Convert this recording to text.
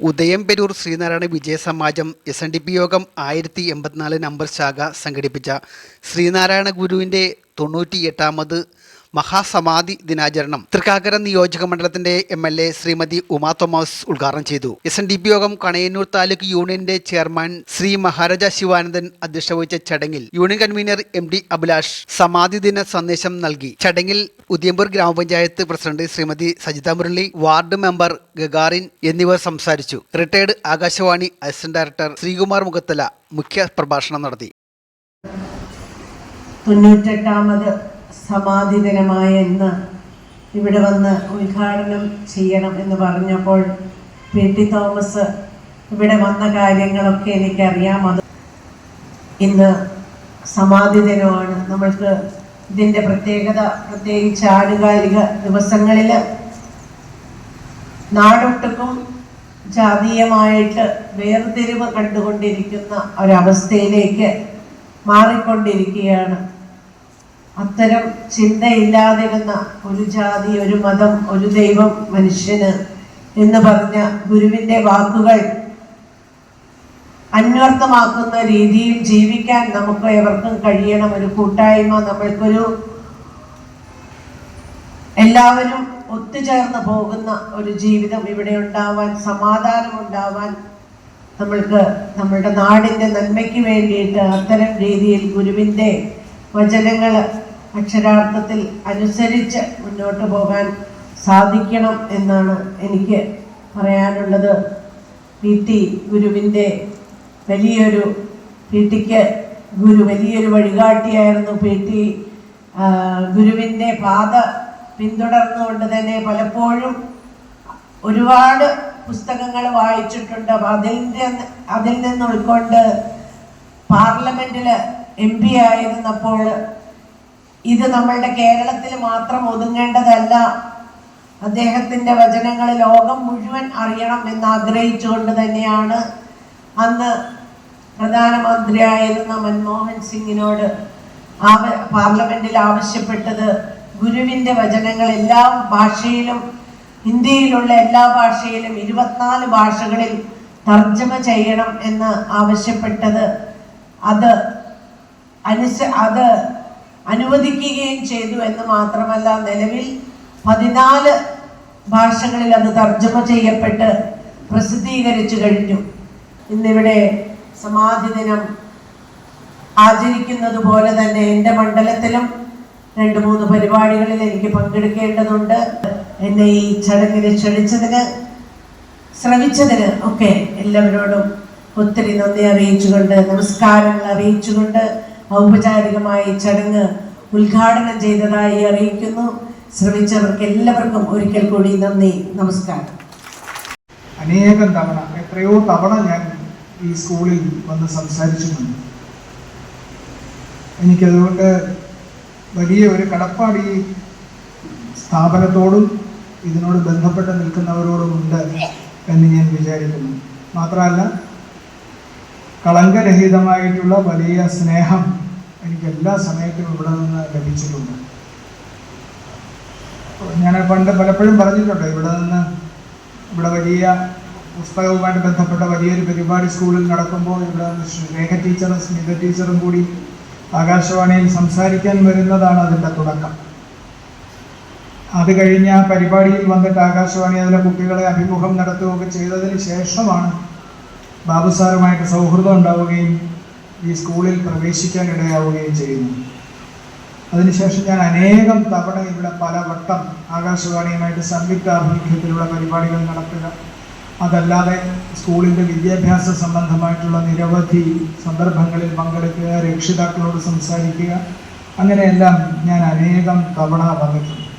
ഉദയംപേരൂർ ശ്രീനാരായണ വിജയ സമാജം SNDP യോഗം 1084 number ശാഖ സംഘടിപ്പിച്ച ശ്രീനാരായണ ഗുരുവിൻ്റെ 98ാമത് മഹാസമാധി ദിനാചരണം തൃക്കാക്കര നിയോജക മണ്ഡലത്തിന്റെ MLA ശ്രീമതി ഉമാ തോമസ് ഉദ്ഘാടനം ചെയ്തു. SNDP യോഗം കണയന്നൂർ താലൂക്ക് യൂണിയന്റെ ചെയർമാൻ ശ്രീ മഹാരാജ ശിവാനന്ദൻ അധ്യക്ഷത വഹിച്ച ചടങ്ങിൽ യൂണിയൻ കൺവീനർ MD അഭിലാഷ് സമാധി ദിന സന്ദേശം നൽകി. ചടങ്ങിൽ ഉദയംപേരൂർ ഗ്രാമപഞ്ചായത്ത് president Shrimati Sajitha Murali, ward member Gagarin എന്നിവർ സംസാരിച്ചു. Retired Akashvani assistant director Sreekumar Mukhathala മുഖ്യ പ്രഭാഷണം നടത്തി. 98ാമത് സമാധി ദിനമായ ഇന്ന് ഇവിടെ വന്ന് ഉദ്ഘാടനം ചെയ്യണം എന്ന് പറഞ്ഞപ്പോൾ PT തോമസ് ഇവിടെ വന്ന കാര്യങ്ങളൊക്കെ എനിക്കറിയാം. അത് ഇന്ന് സമാധി ദിനമാണ്. നമ്മൾക്ക് ഇതിൻ്റെ പ്രത്യേകിച്ച് ആനുകാലിക ദിവസങ്ങളിൽ നാടൊട്ടുക്കും ജാതീയമായിട്ട് വേർതിരിവ് കണ്ടുകൊണ്ടിരിക്കുന്ന ഒരവസ്ഥയിലേക്ക് മാറിക്കൊണ്ടിരിക്കുകയാണ്. അത്തരം ചിന്തയില്ലാതിരുന്ന ഒരു ജാതി, ഒരു മതം, ഒരു ദൈവം, മനുഷ്യന് എന്ന് പറഞ്ഞ ഗുരുവിൻ്റെ വാക്കുകൾ അന്വർത്ഥമാക്കുന്ന രീതിയിൽ ജീവിക്കാൻ നമുക്ക് എവർക്കും കഴിയണം. ഒരു കൂട്ടായ്മ, നമ്മൾക്കൊരു എല്ലാവരും ഒത്തുചേർന്ന് പോകുന്ന ഒരു ജീവിതം ഇവിടെ ഉണ്ടാവാൻ, സമാധാനം ഉണ്ടാവാൻ, നമ്മളുടെ നാടിൻ്റെ നന്മയ്ക്ക് വേണ്ടിയിട്ട് അത്തരം രീതിയിൽ ഗുരുവിൻ്റെ വചനങ്ങൾ അക്ഷരാർത്ഥത്തിൽ അനുസരിച്ച് മുന്നോട്ട് പോകാൻ സാധിക്കണം എന്നാണ് എനിക്ക് പറയാനുള്ളത്. PT ഗുരുവിൻ്റെ PTക്ക് ഗുരു വലിയൊരു വഴികാട്ടിയായിരുന്നു. PT ഗുരുവിൻ്റെ പാത പിന്തുടർന്നുകൊണ്ട് തന്നെ പലപ്പോഴും ഒരുപാട് പുസ്തകങ്ങൾ വായിച്ചിട്ടുണ്ട്. അതിൽ നിന്ന് ഉൾക്കൊണ്ട് പാർലമെന്റിൽ MP ആയിരുന്നപ്പോൾ ഇത് നമ്മളുടെ കേരളത്തിൽ മാത്രം ഒതുങ്ങേണ്ടതല്ല, അദ്ദേഹത്തിൻ്റെ വചനങ്ങൾ ലോകം മുഴുവൻ അറിയണം എന്നാഗ്രഹിച്ചുകൊണ്ട് തന്നെയാണ് അന്ന് പ്രധാനമന്ത്രിയായിരുന്ന മൻമോഹൻ സിംഗിനോട് പാർലമെന്റിൽ ആവശ്യപ്പെട്ടത് ഗുരുവിൻ്റെ വചനങ്ങൾ എല്ലാ ഭാഷയിലും, ഇന്ത്യയിലുള്ള എല്ലാ ഭാഷയിലും 24 ഭാഷകളിൽ തർജ്ജമ ചെയ്യണം എന്ന് ആവശ്യപ്പെട്ടത്. അത് അനുവദിക്കുകയും ചെയ്തു എന്ന് മാത്രമല്ല, നിലവിൽ 14 ഭാഷകളിൽ അത് തർജ്ജമ ചെയ്യപ്പെട്ട് പ്രസിദ്ധീകരിച്ചു കഴിഞ്ഞു. ഇന്നിവിടെ സമാധി ദിനം ആചരിക്കുന്നത് പോലെ തന്നെ എൻ്റെ മണ്ഡലത്തിലും 2-3 പരിപാടികളിൽ എനിക്ക് പങ്കെടുക്കേണ്ടതുണ്ട്. എന്നെ ഈ ചടങ്ങിന് ക്ഷണിച്ചതിന്, ശ്രമിച്ചതിന് ഒക്കെ എല്ലാവരോടും ഒത്തിരി നന്ദി അറിയിച്ചുകൊണ്ട്, നമസ്കാരങ്ങൾ അറിയിച്ചുകൊണ്ട് ഔപചാരികമായി ചടങ്ങ് ഉദ്ഘാടനം ചെയ്തതായി അറിയിക്കുന്നു. ശ്രമിച്ചവർക്ക് എല്ലാവർക്കും ഒരിക്കൽ കൂടി നന്ദി, നമസ്കാരം. അനേകം തവണ, എത്രയോ തവണ ഞാൻ ഈ സ്കൂളിൽ വന്ന് സംസാരിച്ചിട്ടുണ്ട്. എനിക്കതുകൊണ്ട് വലിയ ഒരു കടപ്പാട് ഈ സ്ഥാപനത്തോടും ഇതിനോട് ബന്ധപ്പെട്ട് നിൽക്കുന്നവരോടും ഉണ്ട് എന്ന് ഞാൻ വിചാരിക്കുന്നു. മാത്രമല്ല, കളങ്കരഹിതമായിട്ടുള്ള വലിയ സ്നേഹം എനിക്ക് എല്ലാ സമയത്തും ഇവിടെ നിന്ന് ലഭിച്ചിട്ടുണ്ട്. ഞാൻ പണ്ട് പലപ്പോഴും പറഞ്ഞിട്ടുണ്ട്, ഇവിടെ വലിയ പുസ്തകവുമായിട്ട് ബന്ധപ്പെട്ട വലിയൊരു പരിപാടി സ്കൂളിൽ നടക്കുമ്പോൾ ഇവിടെ രേഖ ടീച്ചറും സ്മിത ടീച്ചറും കൂടി ആകാശവാണിയിൽ സംസാരിക്കാൻ വരുന്നതാണ് അതിൻ്റെ തുടക്കം. അത് കഴിഞ്ഞ പരിപാടിയിൽ വന്നിട്ട് ആകാശവാണി അതിലെ കുട്ടികളെ അഭിമുഖം നടത്തുകയൊക്കെ ചെയ്തതിന് ശേഷമാണ് ബാബു സാറുമായിട്ട് സൗഹൃദം ഉണ്ടാവുകയും ഈ സ്കൂളിൽ പ്രവേശിക്കാൻ ഇടയാവുകയും ചെയ്യുന്നു. അതിനുശേഷം ഞാൻ അനേകം തവണ ഇവിടെ പലവട്ടം ആകാശവാണിയുമായിട്ട് സംയുക്താഭിമുഖ്യത്തിലുള്ള പരിപാടികൾ നടത്തുക, അതല്ലാതെ സ്കൂളിൻ്റെ വിദ്യാഭ്യാസ സംബന്ധമായിട്ടുള്ള നിരവധി സന്ദർഭങ്ങളിൽ പങ്കെടുക്കുക, രക്ഷിതാക്കളോട് സംസാരിക്കുക, അങ്ങനെയെല്ലാം ഞാൻ അനേകം തവണ വന്നിട്ടുണ്ട്.